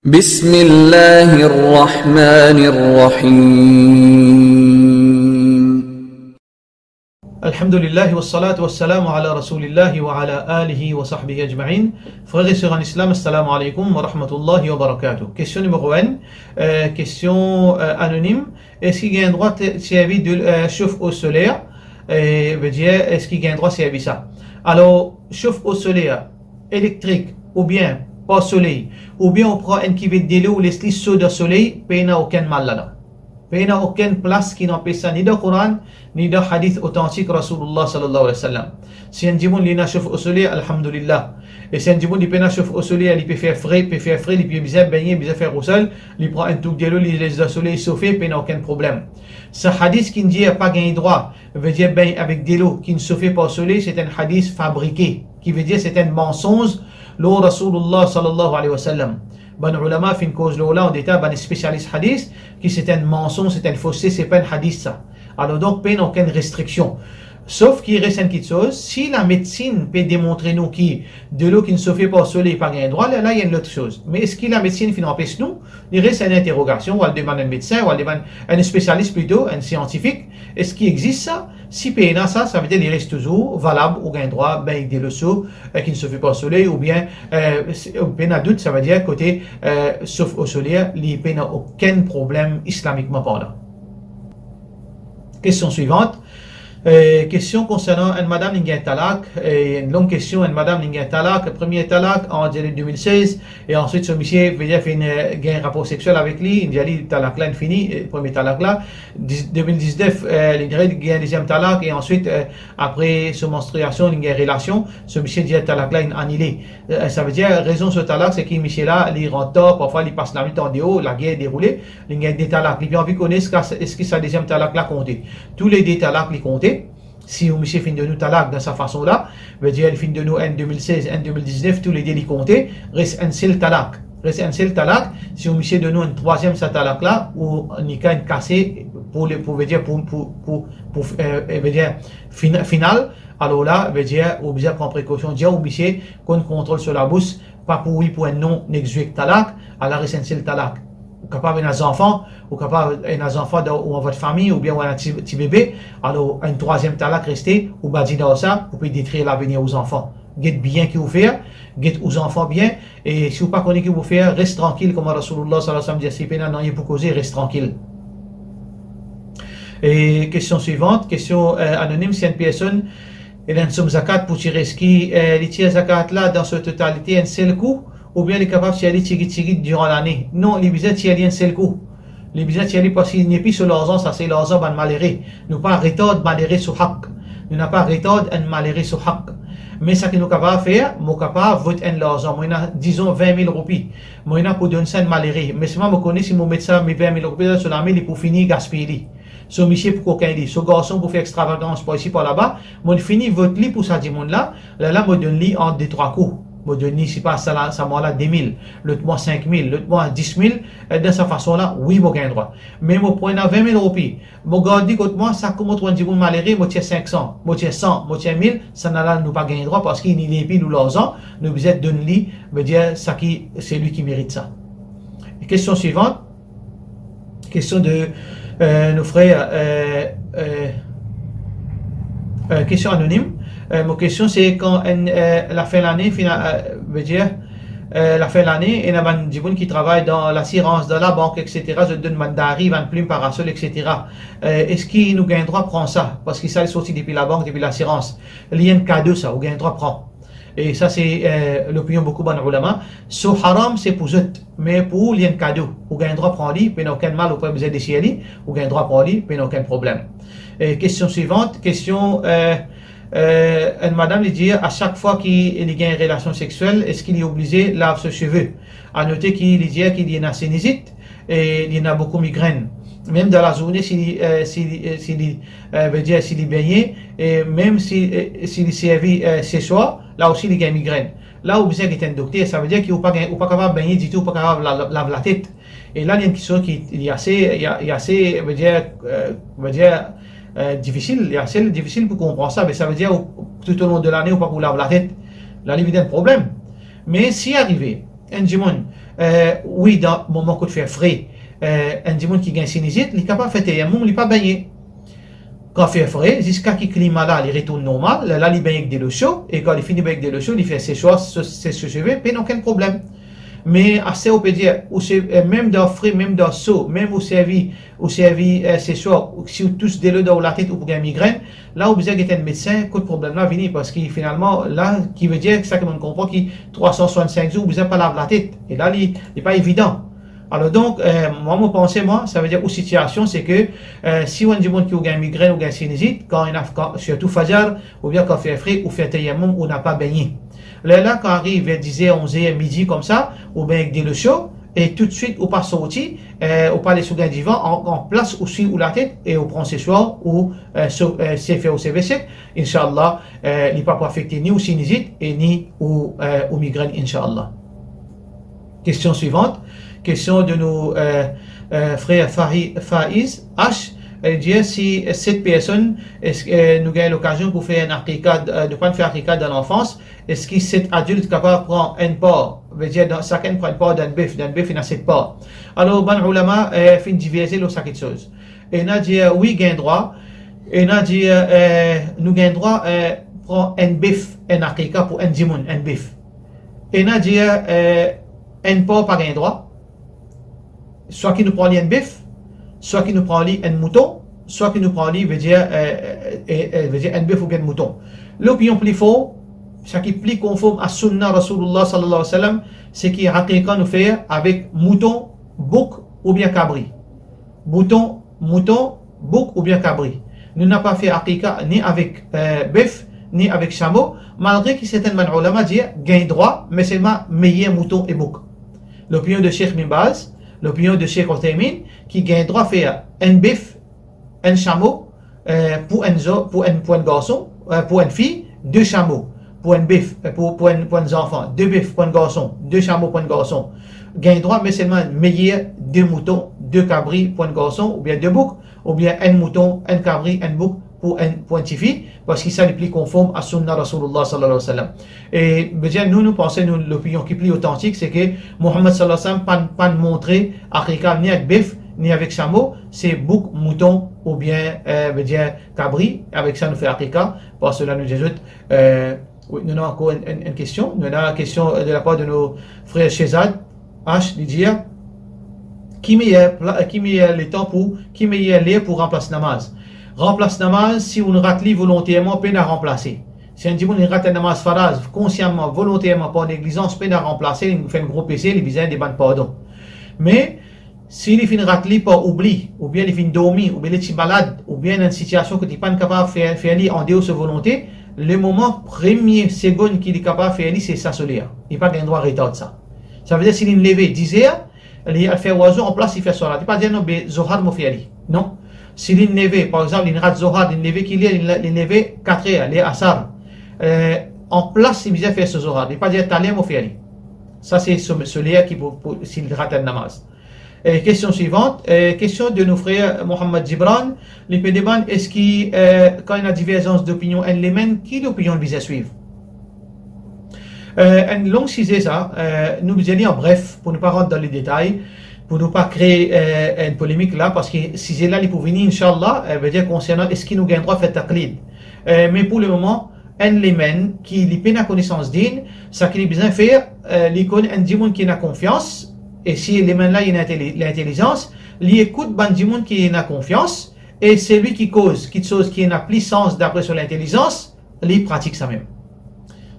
بسم الله الرحمن الرحيم Alhamdulillah wa salatu wa salam ala rasulillah wa ala alihi wa sahbihi ajma'in. Frères et sœurs en islam, assalamu alaikum wa rahmatullahi wa barakatuh. Question numéro 1, question anonyme. Est-ce qu'il y a un droit de servir de chauffe-eau solaire? Veut dire, est-ce qu'il y a un droit de servir ça? Alors, chauffe-eau solaire électrique ou bien pas soleil, ou bien on prend un qui veut de l'eau ou laisse l'eau de soleil, il n'y a aucun mal là-dedans. Il n'y a aucune place qui n'empêche ça, ni dans le Coran, ni dans le hadith authentique Rasulullah sallallahu alayhi wa sallam. Si un djimoun li na chauffe au soleil, alhamdulillah. Et si un djimoun li peut na chauffe au soleil, il peut faire frais, il peut bien baigner, bien faire au sol, il prend un tout de l'eau, il laisse le soleil chauffer, il n'y a aucun problème. Ce hadith qui ne dit pas gagner droit, veut dire baigner avec de l'eau qui ne se fait pas au soleil, c'est un hadith fabriqué, qui veut dire c'est un mensonge, l'eau Rasulullah sallallahu alayhi wa sallam. Ban ulama fin cause là, on détaille ban spécialiste hadith qui c'est un mensonge, c'est un fausseté, c'est pas un hadith ça. Alors donc pas aucune restriction. Sauf qu'il reste une petite chose, si la médecine peut démontrer nous qui de l'eau qui ne se fait pas au soleil pas gain droit, là il y a une autre chose. Mais est-ce que la médecine fin empêche nous? Il reste une interrogation, on demande un médecin, on demande un spécialiste plutôt, un scientifique. Est-ce qu'il existe ça? Si PNA ça veut dire qu'il reste toujours valable ou gain droit, ben des leçons qui ne se fait pas au soleil, ou bien PNA doute, ça veut dire côté sauf au soleil, il n'y a aucun problème islamiquement parlant. Question suivante. Question concernant un madame Ninga Talak, une longue question, une madame Ninga Talak, premier Talak en 2016, et ensuite ce monsieur veut dire fait un rapport sexuel avec lui, il dit Talak là, fini, premier Talak là, 2019, il a un deuxième Talak, et ensuite, après sa menstruation, il a une relation, ce monsieur dit Talak là, il a annulé. Ça veut dire, raison ce Talak, c'est qu'il monsieur là, il rentre tard, parfois il passe la nuit en dehors, la guerre est déroulée, il a des Talak, il a envie de connaître est-ce que sa deuxième Talak là compté. Tous les deux Talak, ils comptaient. Si on monsieur fin de nous talak de sa façon là, veut dire il fin de nous en 2016, en 2019, tous les délits comptés, reste un seul talak. Reste un seul talak, si on monsieur de nous un troisième sa talak là, ou on a cassé pour veut dire veut dire final, alors là, veut dire, ou bien prendre précaution, dire au monsieur qu'on contrôle sur la bouche, pas pour un non exécuté talak, alors reste un seul talak. Ou capable d'un enfant, ou capable d'un enfant ou en votre famille, ou bien un petit bébé, alors un troisième talak resté, ou badi dans ça, vous pouvez détruire l'avenir aux enfants. Guette bien qui vous fait, guette aux enfants bien, et si vous pas connaissez qui vous fait, reste tranquille, comme Rasulullah sallallahu alayhi wa sallam dit, si pénal n'en est pour causer, reste tranquille. Et question suivante, question anonyme, c'est une personne, elle a une somme zakat pour tirer ce qui, les tire zakat là, dans sa totalité, un seul coup, ou bien il est capable de tirer tigit durant l'année. Non, les bisous tirer un seul coup. Les bisous tirer parce qu'il n'y a plus sur l'argent, ça c'est l'argent ban maléré. Nous pas retard maléré sur haq. Nous n'a pas retard un maléré sur haq. Mais ça que nous capable faire, nous capable voter un l'argent. Moi disons 20 000 roupies. Moi pour donner ça un maléré. Mais si moi me connais si moi mettre ça mes 20 000 roupies sur la main, il pour finir gaspiller. So monsieur pour coquin dit, so garçon pour faire extravagance par ici par là-bas, moi fini votre lit pour ça du monde là, là moi donne lit en 2-3 coups. Moi donne si pas ça moi là 10 000, l'autre mois 5 000, l'autre mois 10 000, de cette façon là, oui moi gain droit. Mais moi point à 20 000 roupies, moi garde dit que moi ça comme on dit vous malheureux, moi tiens 500, moi tiens 100, moi tiens 1000, ça n'a là nous pas gain droit parce qu'il n'y a pas nous l'argent, nous vous êtes donne lit, veut dire ça qui c'est lui qui mérite ça. Et question suivante, question de nos frères, question anonyme. Mon question c'est quand la fin de l'année, veut dire la fin de l'année, il y a des gens qui travaillent dans l'assurance, dans la banque, etc. Je donne mandari, une plume, parasol, etc. Est-ce qu'il nous gagne droit à prendre ça? Parce que ça est sorti depuis la banque, depuis l'assurance. Il y a un cadeau ça, ou gagne droit à prendre. Et ça c'est l'opinion beaucoup de ulama. So haram c'est pour eux, mais pour il y a un cadeau. Ou gagne droit à prendre, il n'y a aucun mal, ou pas besoin de chier, ou gagne droit à prendre, il n'y a aucun problème. Question suivante, question une madame lui dit à chaque fois qu'il y a une relation sexuelle, est-ce qu'il est obligé de laver ses cheveux? À noter qu'il dit qu'il y a une sénésite et il y en a beaucoup de migraines. Même dans la journée, s'il est baigné, et même s'il est servi ce soir, là aussi il y a une migraine. Là où besoin qu'il y a un docteur, ça veut dire qu'il n'est pas capable de baigner du tout, pas capable de laver la tête. Et là il y a une question qui est assez, veut dire difficile, il est assez difficile pour comprendre ça, mais ça veut dire tout au long de l'année, ou pas pour laver la tête. Là, il y a un problème. Mais si arrivé, un djimoun, oui, dans le moment qu'on fait frais, un dimanche qui gagne sinusite, il est capable de faire tayammum, il n'est pas baigné. Quand il fait frais, jusqu'à ce que le climat là, il retourne normal, là, il baigne avec de l'eau chaude, et quand il finit avec de l'eau chaude, il fait ses cheveux, puis il n'a aucun problème. Mais assez, on peut dire, même dans frais, même dans chaud, même au servi, c'est chaud, si vous touchez de l'eau dans la tête ou pour une migraine, là, vous besoin d'être un médecin, que le problème là vient, parce que finalement, là, qui veut dire que ça, comme on comprend, qu'il 365 jours, vous besoin pas laver la tête. Et là, il n'est pas évident. Alors donc, moi, mon pensée, ça veut dire, aux situations, c'est que, si on a du monde qui a une migraine ou une sinusite, quand il a, surtout Fajr, ou bien quand il fait frais, ou fait tayammum, ou n'a pas baigné. Là, quand arrive vers 10h, 11h, midi, comme ça, ou bien avec des le chaud, et tout de suite, on passe sorti, on parle sur un divan, en place aussi, ou la tête, et on prend ses soirs, ou, c'est fait au CVC, Inch'Allah, il n'est pas affecté ni au sinusite, et ni au migraine, Inch'Allah. Question suivante. Question de nos frères Faiz H. Elle dit si cette personne nous gagne l'occasion pour faire un arcade, de pas faire arcade dans l'enfance, est-ce que cet adulte capable de prendre une part, veut dire chacun prend une part d'un bœuf, il a 7 parts. Alors, ban ulama fait diviser le sac de choses. Et il a dit oui, gagne droit. Et il a dit nous gagne droit prend un bœuf, un arcade pour un dimoun, un bœuf. Et il a dit une part pas gagne droit. Soit qui nous prend un bœuf, soit qui nous prend un mouton, soit qui nous prend veut dire un bœuf ou bien un mouton. L'opinion plus fort, ce qui est plus conforme à Sunna Rasulullah sallallahu alayhi wa sallam, c'est qu'il y a un nous fait avec mouton, bouc ou bien cabri. Mouton, bouc ou bien cabri. Nous n'avons pas fait aqiqa ni avec bœuf, ni avec chameau, malgré que certains ulama disent gain droit, mais c'est ma meilleur mouton et bouc. L'opinion de Cheikh Bin Baz, l'opinion de Cheikh Othaymin, qui gagne droit à faire un bœuf, un chameau, pour un garçon, pour une fille, 2 chameaux, pour un bœuf, pour un enfant, 2 bœufs pour un garçon, 2 chameaux pour un garçon. Gagne droit, mais seulement meilleur 2 moutons, 2 cabris pour un garçon, ou bien 2 boucs, ou bien un mouton, un cabri, un bouc pour un petit fille, parce que ça est plus conforme à Sunna Rasulullah sallallahu alayhi wa sallam. Et bien, nous pensons, l'opinion qui est plus authentique, c'est que Muhammad sallallahu alayhi wa sallam pas montré Aqiqa ni avec bœuf, ni avec chameau, c'est bouc, mouton, ou bien, dire cabri, avec ça nous fait Aqiqa, parce que là nous ajoute, oui, nous avons encore une question, nous avons une question de la part de nos frères Shezad, H, Lydia, qui meilleur les temps pour, qui meilleur l'air pour remplacer namaz. Remplace namaz, si on rate volontairement, peine à remplacer. Si un dimanche, il rate un namaz faraz, consciemment, volontairement, par négligence, peine à remplacer, il fait un gros PC, il besoin des bandes pardon. Mais, s'il est fin rate par oubli, ou bien il fin dormir, ou bien il est malade, ou bien une situation que tu n'es pas capable de faire en dehors de sa volonté, le moment premier, seconde qu'il est capable de faire, c'est s'assoler. Il n'a pas le droit de retarder ça. Ça veut dire s'il est levé 10 heures, il a fait oiseau en place, il fait soir. Il ne pas dire non, mais Zohar m'a fait. Non. S'il est levé, par exemple, il rate Zohar, il est levé qu'il est levé 4 heures, il est Asar. En place, il vient faire ce Zohar. Il ne pas dire Talem m'a fait. Ça, c'est ce lien qui s'il rate un namaz. Question suivante, question de nos frères Mohamed Gibran. Les pédébans, est-ce qu'il, quand il y a divergence d'opinion, elle les mène, qui l'opinion vise à suivre? Une longue sujet ça, nous vous allons en bref, pour ne pas rentrer dans les détails, pour ne pas créer une polémique là, parce que si c'est là, il peut venir, Inch'Allah, veut dire concernant est-ce qu'il nous gagne droit à faire taqlid. Mais pour le moment, un les mène, qui n'a pas la connaissance d'une, ça qu'il a besoin de faire, l'icône, un dimon qui a confiance, et si les mains là, il a l'intelligence, il écoute ban dimon qui a confiance, et c'est lui qui cause quelque chose qui n'a plus sens d'après sur l'intelligence, il pratique ça même.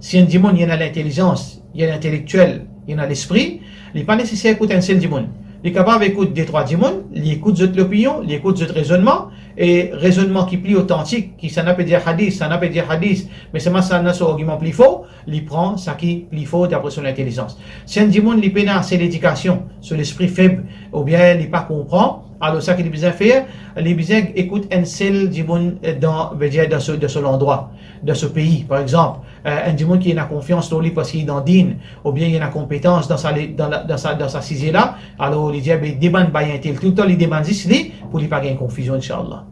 Si un dimon, il y a l'intelligence, il y a l'intellectuel, il y a l'esprit, il n'est pas nécessaire d'écouter un seul dimon. Il est capable d'écouter des 3 dimons, il écoute l'opinion, il écoute le raisonnement, et raisonnement qui est plus authentique, qui ça n'a pas dire hadith, ça n'a pas dire hadith, mais c'est ça n'a son argument plus faux, il prend ça qui est plus faux d'après son intelligence. Si un dimon, il peine c'est l'éducation, sur l'esprit faible, ou bien il pas comprend, alors ça qu'il a besoin de faire, il a besoin d'écouter un seul dimon dans ce endroit, dans ce pays, par exemple. Un dimon qui a confiance dans lui parce qu'il est dans din, ou bien il a compétence dans sa cisée là, alors il dit, des bandes bayantel, tout le temps il demande ici, pour lui pas gagner confusion, Inch'Allah.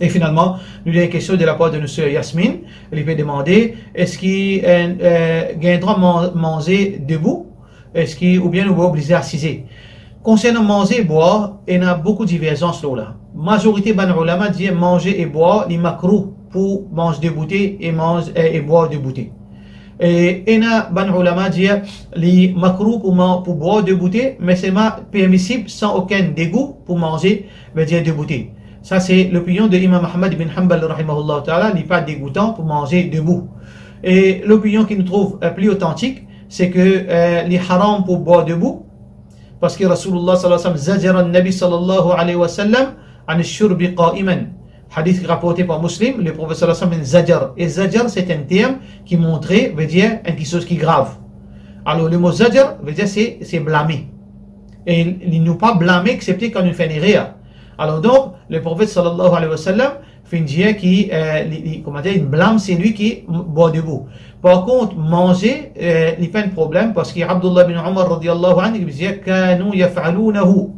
Et finalement, nous avons une question de la part de notre sœur Yasmine, elle peut demander, est-ce qu'il gagne droit manger debout, est-ce qui, ou bien nous va obliger à assiser. Concernant manger et boire, il y a beaucoup de divergences là. Majorité ban ulama dit manger et boire, les macros pour manger de bouteilles et boire de bouteilles. Et il y a ban ulama dit les macros pour boire de bouteilles, mais c'est permissible sans aucun dégoût pour manger de bouteilles. Ça c'est l'opinion de Imam Ahmad bin Hanbal rahimahullah ta'ala, il n'est pas dégoûtant pour manger debout. Et l'opinion qui nous trouve plus authentique, c'est que les haram pour boire debout, parce que Rasulullah sallallahu alayhi wa sallam zajara al-Nabi sallallahu alayhi wa sallam an al-shurbi qa'iman. Hadith rapporté par Muslim, le prophète sallallahu alayhi wa sallam zajar. Et zajar c'est un terme qui montrait, veut dire quelque chose qui est grave. Alors le mot zajar veut dire c'est blâmer. Et il ne nous pas blâmer excepté quand il fait une erreur. Alors donc le prophète sallallahu alayhi wa sallam fait une dire qui, comment dire, il blâme c'est lui qui boit debout. Par contre, manger, il n'y a pas de problème parce que Abdullah bin Umar radiyallahu anhu il disait Kanu yaf'alunahu.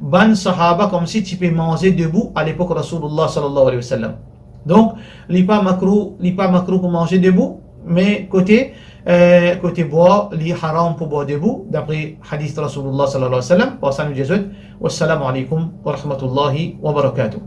Ban sahaba comme si tu peux manger debout à l'époque Rasulullah sallallahu alayhi wa sallam. Donc, il n'est pas makruh pour manger debout, mais côté boire, il est haram pour boire debout, d'après hadith Rasulullah sallallahu alayhi wa sallam. Wa salam Wassalamu alaikum wa rahmatullahi wa barakatuh.